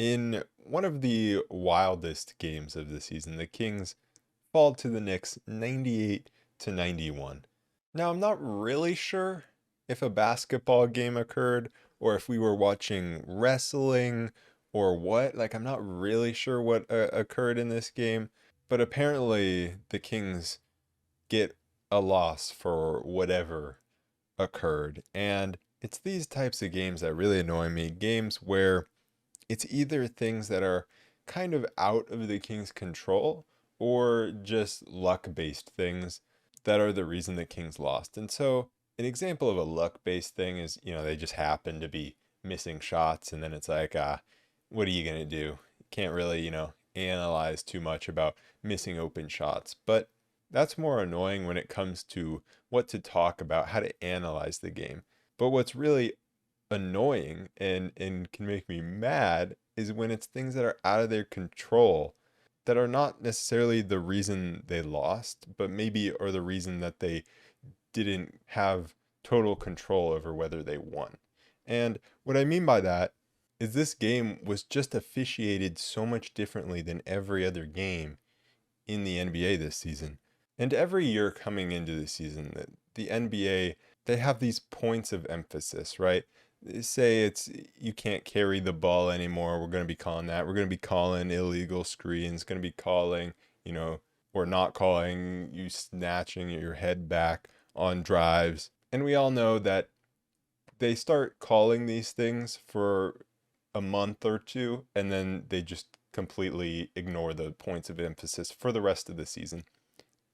In one of the wildest games of the season, the Kings fall to the Knicks 98 to 91. Now, I'm not really sure if a basketball game occurred or if we were watching wrestling or what. Like, I'm not really sure what occurred in this game, but apparently the Kings get a loss for whatever occurred. And it's these types of games that really annoy me. Games where it's either things that are kind of out of the Kings' control or just luck-based things that are the reason the Kings lost. And so an example of a luck-based thing is, they just happen to be missing shots, and then it's like, what are you going to do? You can't really, analyze too much about missing open shots. But that's more annoying when it comes to what to talk about, how to analyze the game. But what's really annoying and can make me mad is when it's things that are out of their control that are not necessarily the reason they lost, but maybe are the reason that they didn't have total control over whether they won. And what I mean by that is this game was just officiated so much differently than every other game in the NBA this season. And every year coming into the season, the NBA, they have these points of emphasis, right? They say it's you can't carry the ball anymore. We're going to be calling that. We're going to be calling illegal screens, going to be calling, or not calling you snatching your head back on drives. And we all know that they start calling these things for a month or two, and then they just completely ignore the points of emphasis for the rest of the season.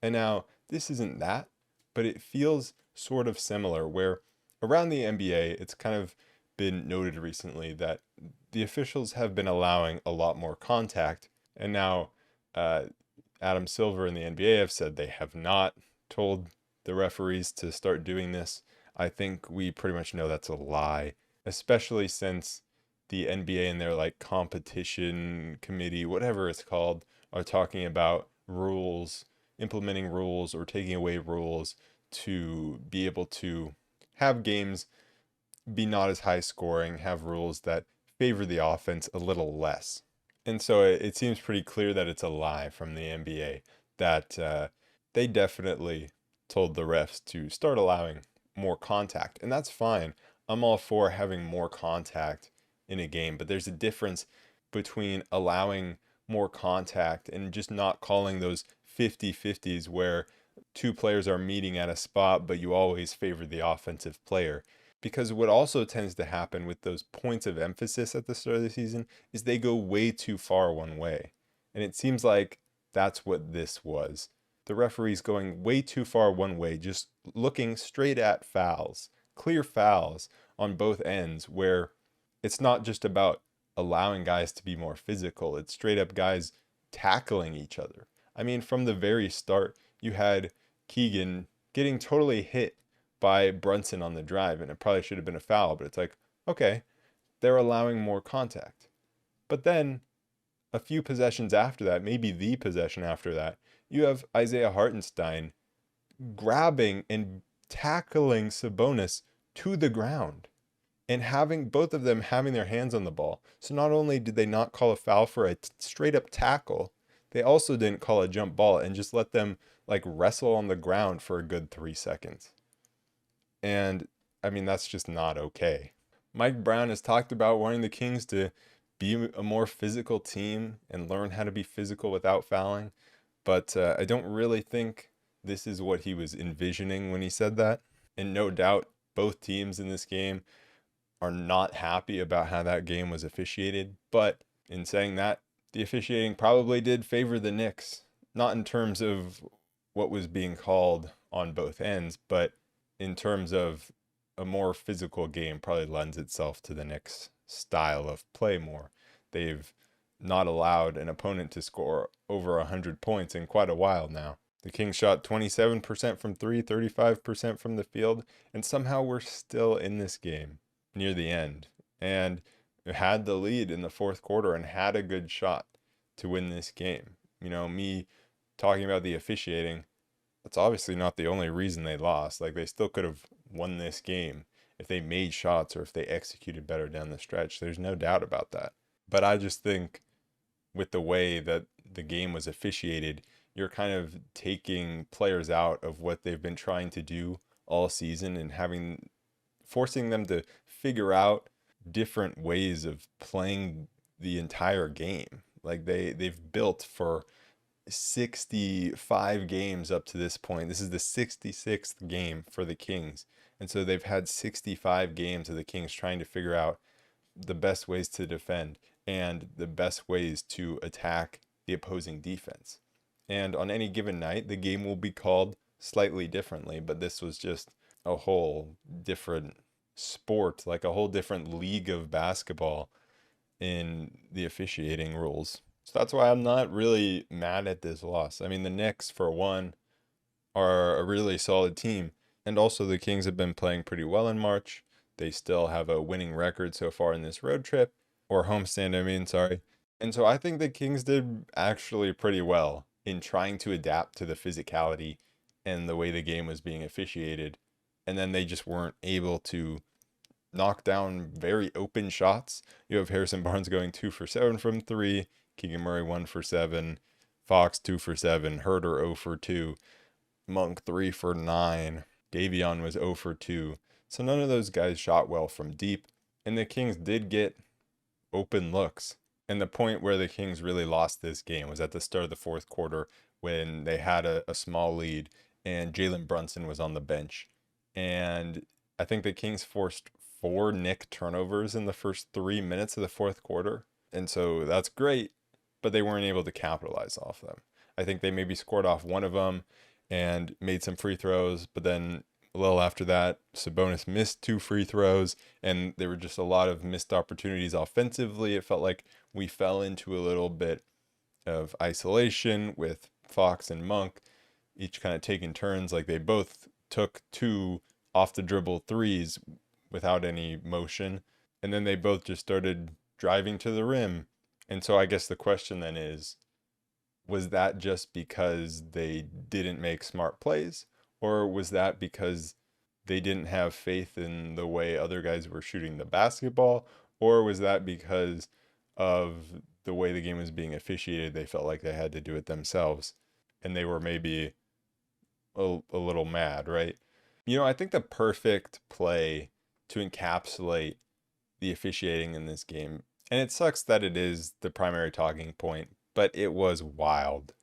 And now, this isn't that, but it feels sort of similar where around the NBA, it's kind of been noted recently that the officials have been allowing a lot more contact. And now, Adam Silver and the NBA have said they have not told the referees to start doing this. I think we pretty much know that's a lie, especially since the NBA and their competition committee, whatever it's called, are talking about rules, implementing rules or taking away rules to be able to have games be not as high scoring, have rules that favor the offense a little less. And so it seems pretty clear that it's a lie from the NBA that they definitely told the refs to start allowing more contact. And that's fine. I'm all for having more contact in a game, but there's a difference between allowing more contact and just not calling those 50-50s where two players are meeting at a spot, but you always favor the offensive player. Because what also tends to happen with those points of emphasis at the start of the season is they go way too far one way. And it seems like that's what this was. The referees going way too far one way, just looking straight at fouls, clear fouls on both ends, where it's not just about allowing guys to be more physical, it's straight up guys tackling each other. I mean, from the very start, you had Keegan getting totally hit by Brunson on the drive, and it probably should have been a foul, but it's like, okay, they're allowing more contact. But then a few possessions after that, maybe the possession after that, you have Isaiah Hartenstein grabbing and tackling Sabonis to the ground and having both of them having their hands on the ball. So not only did they not call a foul for a straight up tackle, they also didn't call a jump ball and just let them wrestle on the ground for a good 3 seconds. And I mean, that's just not okay. Mike Brown has talked about wanting the Kings to be a more physical team and learn how to be physical without fouling. But I don't really think this is what he was envisioning when he said that. And no doubt, both teams in this game are not happy about how that game was officiated. But in saying that, the officiating probably did favor the Knicks. Not in terms of what was being called on both ends, but in terms of a more physical game probably lends itself to the Knicks' style of play more. They've not allowed an opponent to score over 100 points in quite a while now. The Kings shot 27% from three, 35% from the field, and somehow we're still in this game near the end. And had the lead in the fourth quarter and had a good shot to win this game. Me talking about the officiating, that's obviously not the only reason they lost. They still could have won this game if they made shots or if they executed better down the stretch. There's no doubt about that. But I just think with the way that the game was officiated, you're kind of taking players out of what they've been trying to do all season and forcing them to figure out different ways of playing the entire game. Like they've built for 65 games up to this point. This is the 66th game for the Kings. And so they've had 65 games of the Kings trying to figure out the best ways to defend and the best ways to attack the opposing defense. And on any given night, the game will be called slightly differently, but this was just a whole different sport, like a whole different league of basketball in the officiating rules. So that's why I'm not really mad at this loss. I mean, the Knicks, for one, are a really solid team. And also, the Kings have been playing pretty well in March. They still have a winning record so far in this road trip, or homestand, I mean, sorry. And so I think the Kings did actually pretty well in trying to adapt to the physicality and the way the game was being officiated. And then they just weren't able to knock down very open shots. You have Harrison Barnes going 2 for 7 from 3, Keegan Murray 1 for 7, Fox 2 for 7, Huerter 0 for 2, Monk 3 for 9, Davion was 0 for 2. So none of those guys shot well from deep, and the Kings did get open looks. And the point where the Kings really lost this game was at the start of the fourth quarter when they had a small lead and Jalen Brunson was on the bench. And I think the Kings forced 4 Knick turnovers in the first 3 minutes of the fourth quarter. And so that's great, but they weren't able to capitalize off them. I think they maybe scored off one of them and made some free throws, but then a little after that, Sabonis missed 2 free throws, and there were just a lot of missed opportunities offensively. It felt like we fell into a little bit of isolation with Fox and Monk, each kind of taking turns. Like they both took 2 off the dribble threes without any motion, and then they both just started driving to the rim. And so I guess the question then is, was that just because they didn't make smart plays? Or was that because they didn't have faith in the way other guys were shooting the basketball? Or was that because of the way the game was being officiated? They felt like they had to do it themselves and they were maybe a little mad, right? I think the perfect play to encapsulate the officiating in this game, and it sucks that it is the primary talking point, but it was wild.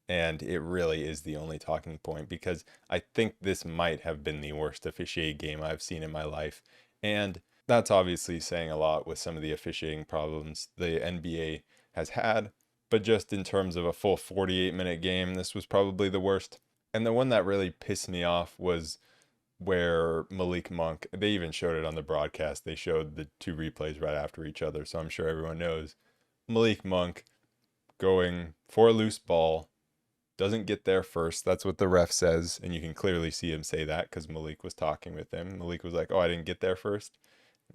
And it really is the only talking point because I think this might have been the worst officiated game I've seen in my life. And that's obviously saying a lot with some of the officiating problems the NBA has had. But just in terms of a full 48-minute game, this was probably the worst. And the one that really pissed me off was where Malik Monk, they even showed it on the broadcast. They showed the 2 replays right after each other. So I'm sure everyone knows. Malik Monk going for a loose ball, doesn't get there first. That's what the ref says. And you can clearly see him say that because Malik was talking with him. Malik was like, "Oh, I didn't get there first."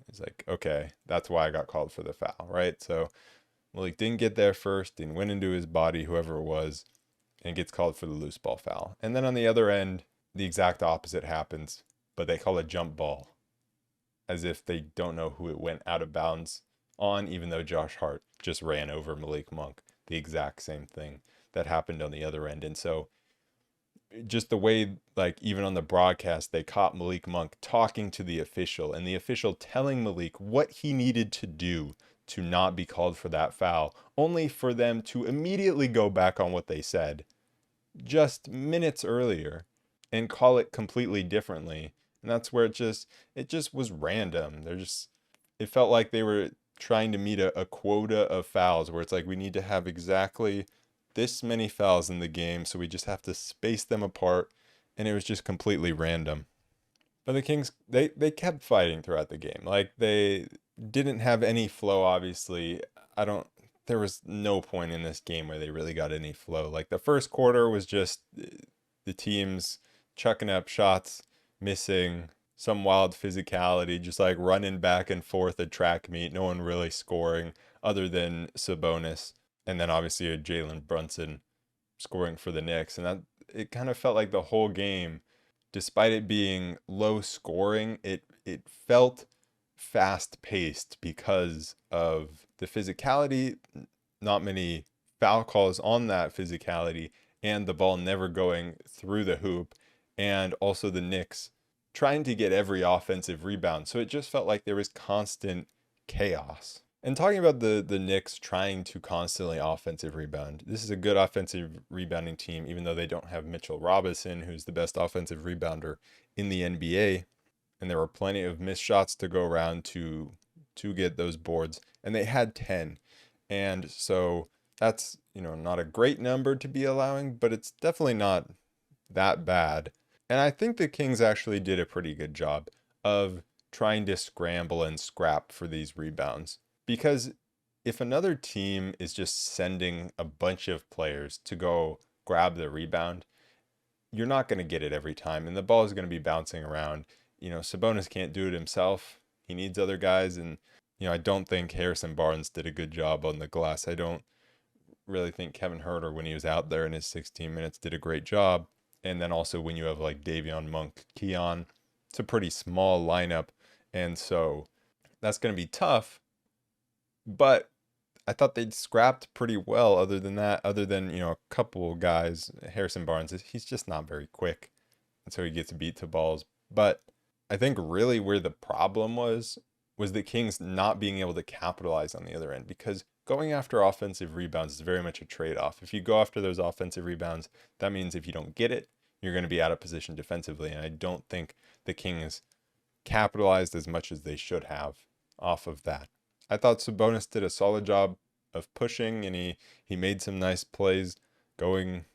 He's like, "Okay, that's why I got called for the foul," right? So Malik didn't get there first and went into his body, whoever it was, and gets called for the loose ball foul. And then on the other end, the exact opposite happens, but they call a jump ball as if they don't know who it went out of bounds on, even though Josh Hart just ran over Malik Monk. The exact same thing that happened on the other end. And so just the way, like, even on the broadcast, they caught Malik Monk talking to the official and the official telling Malik what he needed to do to not be called for that foul, only for them to immediately go back on what they said just minutes earlier and call it completely differently. And that's where it just was random. It felt like they were trying to meet a quota of fouls where it's like we need to have exactly this many fouls in the game, so we just have to space them apart, and it was just completely random. But the Kings, they kept fighting throughout the game. Like they didn't have any flow, obviously. There was no point in this game where they really got any flow. Like the first quarter was just the teams chucking up shots, missing, some wild physicality, just like running back and forth a track meet, no one really scoring other than Sabonis. And then obviously a Jalen Brunson scoring for the Knicks. And that it kind of felt like the whole game, despite it being low scoring, it felt fast paced because of the physicality, not many foul calls on that physicality, and the ball never going through the hoop, and also the Knicks trying to get every offensive rebound. So it just felt like there was constant chaos. And talking about the Knicks trying to constantly offensive rebound, this is a good offensive rebounding team, even though they don't have Mitchell Robinson, who's the best offensive rebounder in the NBA. And there were plenty of missed shots to go around to get those boards, and they had 10. And so that's, not a great number to be allowing, but it's definitely not that bad. And I think the Kings actually did a pretty good job of trying to scramble and scrap for these rebounds. Because if another team is just sending a bunch of players to go grab the rebound, you're not going to get it every time, and the ball is going to be bouncing around. Sabonis can't do it himself. He needs other guys, and I don't think Harrison Barnes did a good job on the glass. I don't really think Kevin Huerter, when he was out there in his 16 minutes, did a great job. And then also when you have like Davion, Monk, Keon, it's a pretty small lineup, and so that's going to be tough. But I thought they'd scrapped pretty well. Other than that, other than a couple guys, Harrison Barnes, he's just not very quick, and so he gets beat to balls. But I think really where the problem was the Kings not being able to capitalize on the other end, because going after offensive rebounds is very much a trade-off. If you go after those offensive rebounds, that means if you don't get it, you're going to be out of position defensively. And I don't think the Kings capitalized as much as they should have off of that. I thought Sabonis did a solid job of pushing, and he made some nice plays going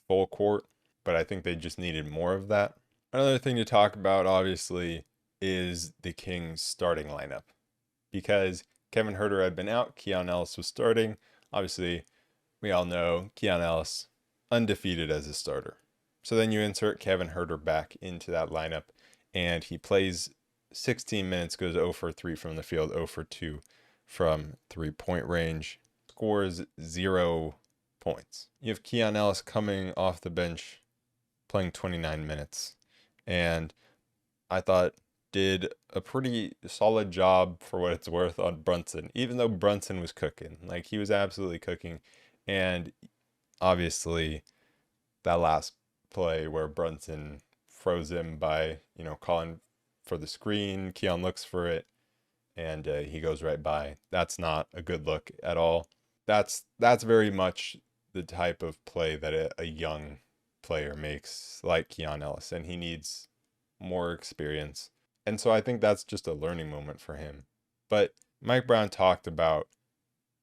full court, but I think they just needed more of that. Another thing to talk about, obviously, is the Kings starting lineup, because Kevin Huerter had been out, Keon Ellis was starting. Obviously, we all know Keon Ellis undefeated as a starter. So then you insert Kevin Huerter back into that lineup, and he plays 16 minutes, goes 0 for 3 from the field, 0 for 2 from 3-point range, scores 0 points. You have Keon Ellis coming off the bench, playing 29 minutes, and I thought did a pretty solid job for what it's worth on Brunson, even though Brunson was cooking. Like, he was absolutely cooking. And obviously that last play where Brunson froze him by, calling for the screen, Keon looks for it, and he goes right by. That's not a good look at all. That's very much the type of play that a young player makes, like Keon Ellis, and he needs more experience. And so I think that's just a learning moment for him. But Mike Brown talked about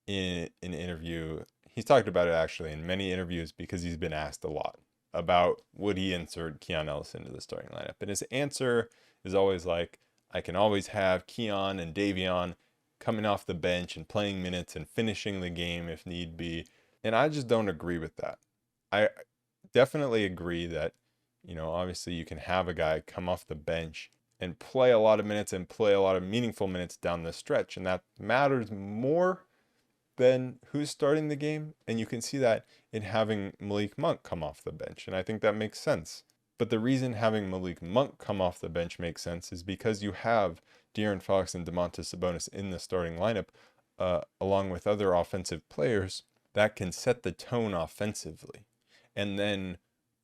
in an interview, he's talked about it actually in many interviews, because he's been asked a lot about would he insert Keon Ellis into the starting lineup. And his answer is always like, I can always have Keon and Davion coming off the bench and playing minutes and finishing the game if need be. And I just don't agree with that. I definitely agree that, obviously you can have a guy come off the bench and play a lot of minutes and play a lot of meaningful minutes down the stretch. And that matters more than who's starting the game. And you can see that in having Malik Monk come off the bench. And I think that makes sense. But the reason having Malik Monk come off the bench makes sense is because you have De'Aaron Fox and Domantas Sabonis in the starting lineup, along with other offensive players that can set the tone offensively. And then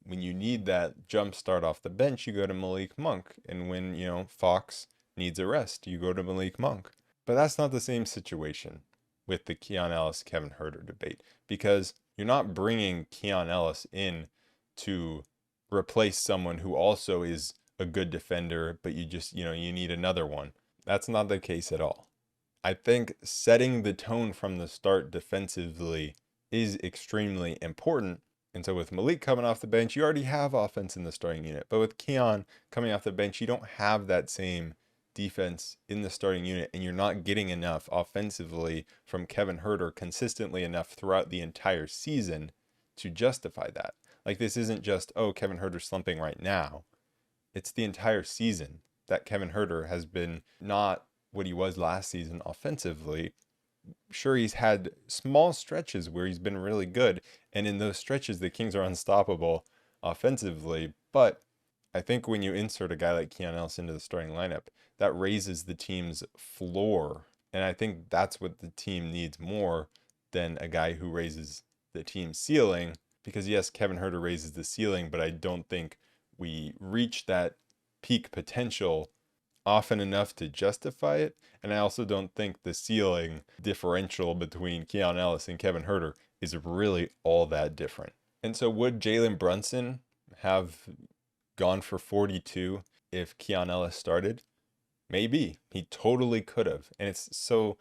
when you need that jump start off the bench, you go to Malik Monk. And when, Fox needs a rest, you go to Malik Monk. But that's not the same situation with the Keon Ellis, Kevin Huerter debate, because you're not bringing Keon Ellis in to replace someone who also is a good defender, but you just, you need another one. That's not the case at all. I think setting the tone from the start defensively is extremely important. And so with Malik coming off the bench, you already have offense in the starting unit. But with Keon coming off the bench, you don't have that same defense in the starting unit, and you're not getting enough offensively from Kevin Huerter consistently enough throughout the entire season to justify that. Like, this isn't just, oh, Kevin Huerter's slumping right now. It's the entire season that Kevin Huerter has been not what he was last season offensively. Sure, he's had small stretches where he's been really good, and in those stretches the Kings are unstoppable offensively. But I think when you insert a guy like Keon Ellis into the starting lineup, that raises the team's floor And I think that's what the team needs more than a guy who raises the team ceiling. Because yes, Kevin Huerter raises the ceiling, but I don't think we reach that peak potential often enough to justify it. And I also don't think the ceiling differential between Keon Ellis and Kevin Huerter is really all that different. And so would Jalen Brunson have gone for 42 if Keon Ellis started? Maybe. He totally could have. And it's so,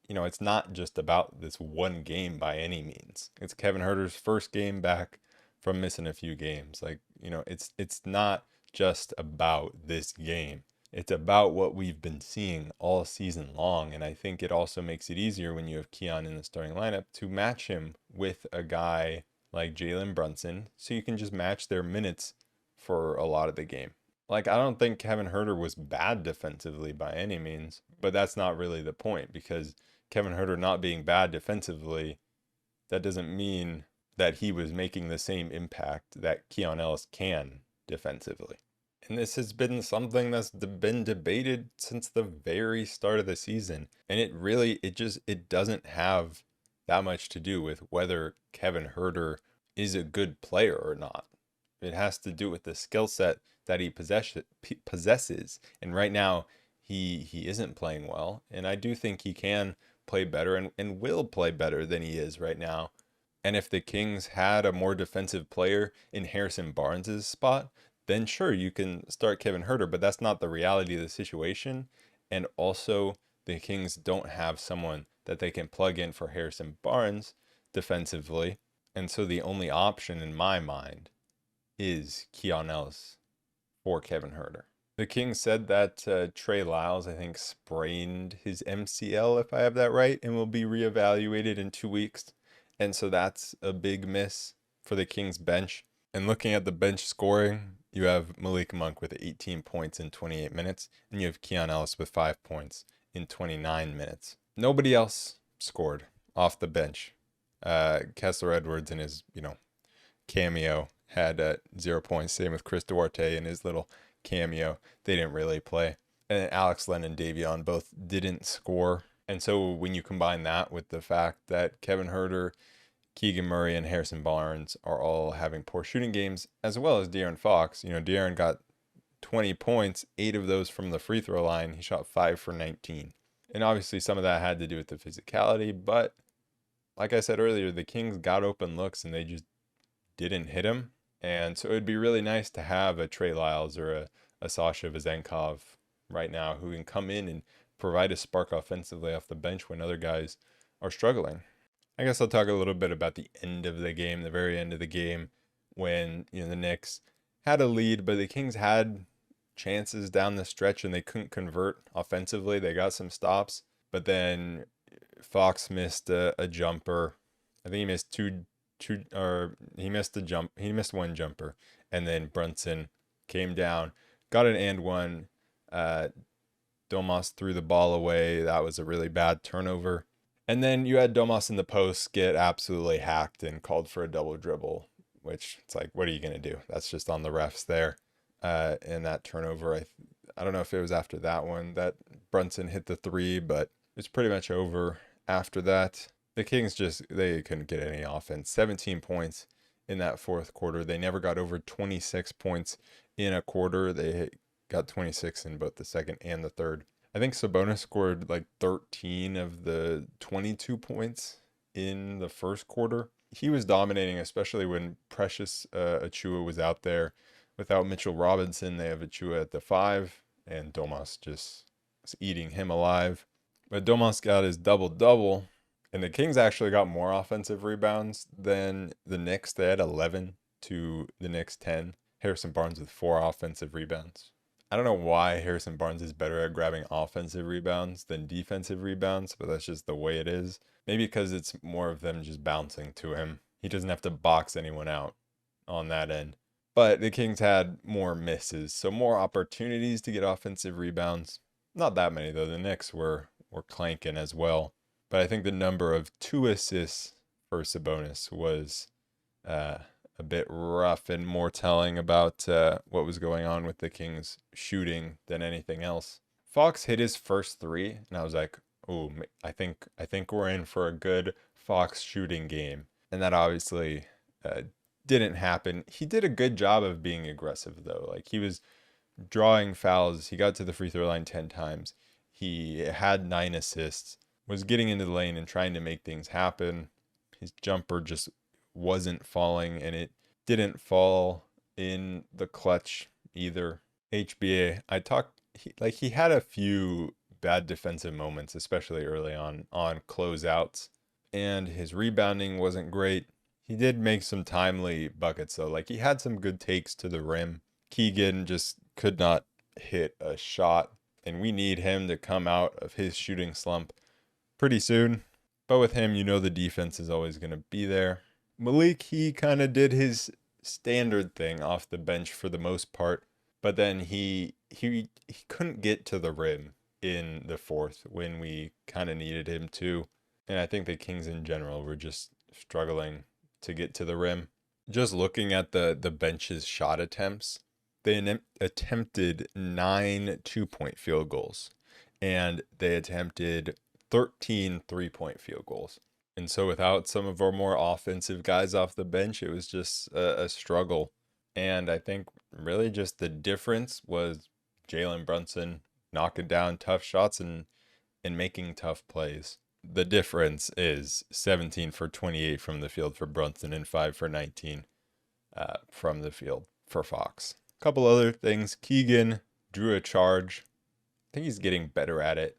it's not just about this one game by any means. It's Kevin Huerter's first game back from missing a few games. Like, it's not just about this game. It's about what we've been seeing all season long. And I think it also makes it easier when you have Keon in the starting lineup to match him with a guy like Jalen Brunson. So you can just match their minutes for a lot of the game. Like, I don't think Kevin Huerter was bad defensively by any means, but that's not really the point, because Kevin Huerter not being bad defensively, that doesn't mean that he was making the same impact that Keon Ellis can defensively. And this has been something that's been debated since the very start of the season. And it doesn't have that much to do with whether Kevin Huerter is a good player or not. It has to do with the skill set that he possesses. And right now, he isn't playing well. And I do think he can play better and will play better than he is right now. And if the Kings had a more defensive player in Harrison Barnes' spot, then sure, you can start Kevin Huerter, but that's not the reality of the situation. And also, the Kings don't have someone that they can plug in for Harrison Barnes defensively. And so the only option in my mind is Keon Ellis for Kevin Huerter. The Kings said that Trey Lyles, I think, sprained his MCL, if I have that right, and will be reevaluated in 2 weeks. And so that's a big miss for the Kings bench. And looking at the bench scoring, you have Malik Monk with 18 points in 28 minutes, and you have Keon Ellis with 5 points in 29 minutes. Nobody else scored off the bench. Kessler Edwards in his, cameo had 0 points. Same with Chris Duarte in his little cameo. They didn't really play. And Alex Len and Davion both didn't score. And so when you combine that with the fact that Kevin Huerter, Keegan Murray, and Harrison Barnes are all having poor shooting games, as well as De'Aaron Fox. De'Aaron got 20 points, 8 of those from the free throw line. He shot 5 for 19. And obviously some of that had to do with the physicality, but like I said earlier, the Kings got open looks and they just didn't hit him. And so it would be really nice to have a Trey Lyles or a Sasha Vezenkov right now who can come in and provide a spark offensively off the bench when other guys are struggling. I guess I'll talk a little bit about the end of the game, the very end of the game, when the Knicks had a lead, but the Kings had chances down the stretch and they couldn't convert offensively. They got some stops, but then Fox missed a jumper. I think he missed he missed one jumper, and then Brunson came down, got an and one. Domas threw the ball away. That was a really bad turnover. And then you had Domas in the post get absolutely hacked and called for a double dribble, which it's like, what are you going to do? That's just on the refs there. And that turnover, I don't know if it was after that one that Brunson hit the three, but it's pretty much over after that. The Kings they couldn't get any offense. 17 points in that fourth quarter. They never got over 26 points in a quarter. They got 26 in both the second and the third. I think Sabonis scored like 13 of the 22 points in the first quarter. He was dominating, especially when Precious Achiuwa was out there. Without Mitchell Robinson, they have Achiuwa at the 5, and Domas just was eating him alive. But Domas got his double-double, and the Kings actually got more offensive rebounds than the Knicks. They had 11 to the Knicks 10. Harrison Barnes with 4 offensive rebounds. I don't know why Harrison Barnes is better at grabbing offensive rebounds than defensive rebounds, but that's just the way it is. Maybe because it's more of them just bouncing to him. He doesn't have to box anyone out on that end. But the Kings had more misses, so more opportunities to get offensive rebounds. Not that many, though. The Knicks were clanking as well. But I think the number of 2 assists for Sabonis was a bit rough and more telling about what was going on with the Kings shooting than anything else. Fox hit his first 3, and I was like, ooh, I think we're in for a good Fox shooting game. And that obviously uh, didn't happen. He did a good job of being aggressive though. Like he was drawing fouls. He got to the free throw line 10 times. He had 9 assists, was getting into the lane and trying to make things happen. His jumper just wasn't falling, and it didn't fall in the clutch either. HBA, he had a few bad defensive moments, especially early on closeouts, and his rebounding wasn't great. He did make some timely buckets though. Like he had some good takes to the rim. Keegan just could not hit a shot, and we need him to come out of his shooting slump pretty soon. But with him, the defense is always going to be there. Malik, he kind of did his standard thing off the bench for the most part, but then he couldn't get to the rim in the fourth when we kind of needed him to. And I think the Kings in general were just struggling to get to the rim. Just looking at the bench's shot attempts, they attempted 9 2-point field goals, and they attempted 13 3-point field goals. And so without some of our more offensive guys off the bench, it was just a struggle. And I think really just the difference was Jalen Brunson knocking down tough shots and making tough plays. The difference is 17 for 28 from the field for Brunson and 5 for 19 from the field for Fox. A couple other things. Keegan drew a charge. I think he's getting better at it.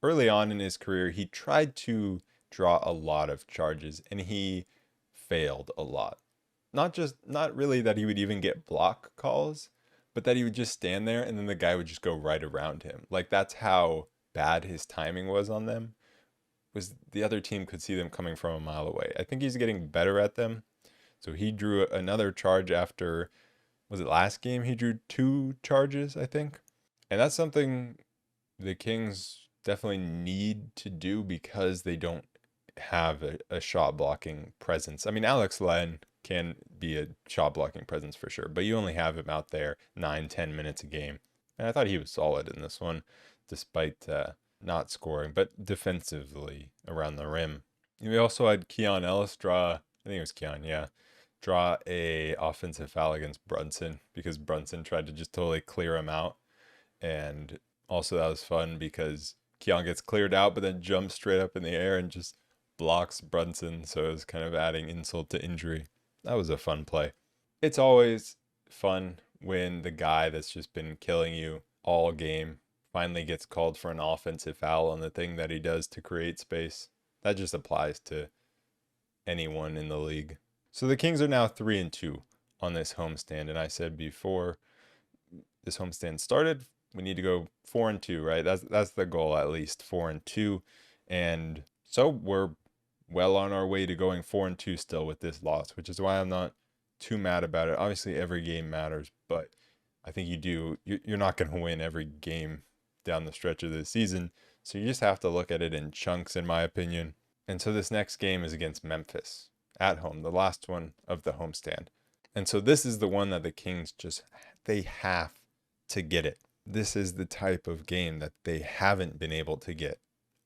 Early on in his career, he tried to draw a lot of charges and he failed a lot. Not really that he would even get block calls, but that he would just stand there and then the guy would just go right around him. Like that's how bad his timing was on them. Was the other team could see them coming from a mile away. I think he's getting better at them. So he drew another charge after, was it last game? He drew 2 charges, I think. And that's something the Kings definitely need to do because they don't have a shot blocking presence. I mean, Alex Len can be a shot blocking presence for sure, but you only have him out there 9-10 minutes a game. And I thought he was solid in this one, despite not scoring, but defensively around the rim. We also had Keon Ellis draw, I think it was Keon, yeah, draw a offensive foul against Brunson because Brunson tried to just totally clear him out. And also that was fun because Keon gets cleared out, but then jumps straight up in the air and just blocks Brunson. So it was kind of adding insult to injury. That was a fun play. It's always fun when the guy that's just been killing you all game finally gets called for an offensive foul on the thing that he does to create space. That just applies to anyone in the league. So the Kings are now 3-2 on this homestand. And I said before this homestand started, we need to go 4-2, right? That's the goal, at least 4-2. And so we're well on our way to going 4-2 still with this loss, which is why I'm not too mad about it. Obviously, every game matters, but I think you're not going to win every game down the stretch of the season. So you just have to look at it in chunks, in my opinion. And so this next game is against Memphis at home, the last one of the homestand. And so this is the one that the Kings they have to get it. This is the type of game that they haven't been able to get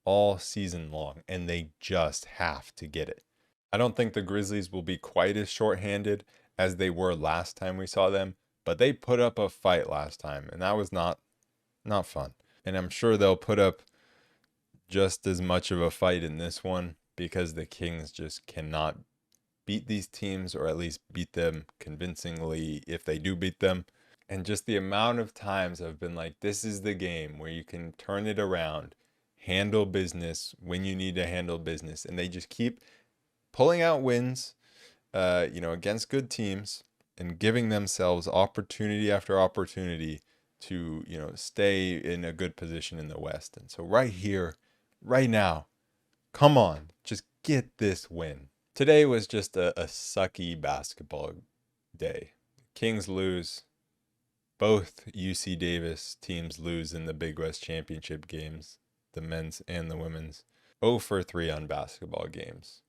all season long, and they just have to get it. I don't think the Grizzlies will be quite as shorthanded as they were last time we saw them, but they put up a fight last time, and that was not fun. And I'm sure they'll put up just as much of a fight in this one because the Kings just cannot beat these teams, or at least beat them convincingly if they do beat them. And just the amount of times I've been like, this is the game where you can turn it around, handle business when you need to handle business. And they just keep pulling out wins, against good teams and giving themselves opportunity after opportunity to, stay in a good position in the West. And so right here, right now, come on, just get this win. Today was just a sucky basketball day. Kings lose. Both UC Davis teams lose in the Big West Championship games, the men's and the women's. 0 for 3 on basketball games.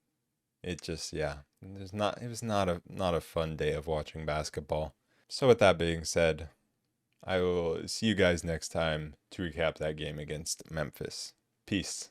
It just, it was not a fun day of watching basketball. So with that being said, I will see you guys next time to recap that game against Memphis. Peace.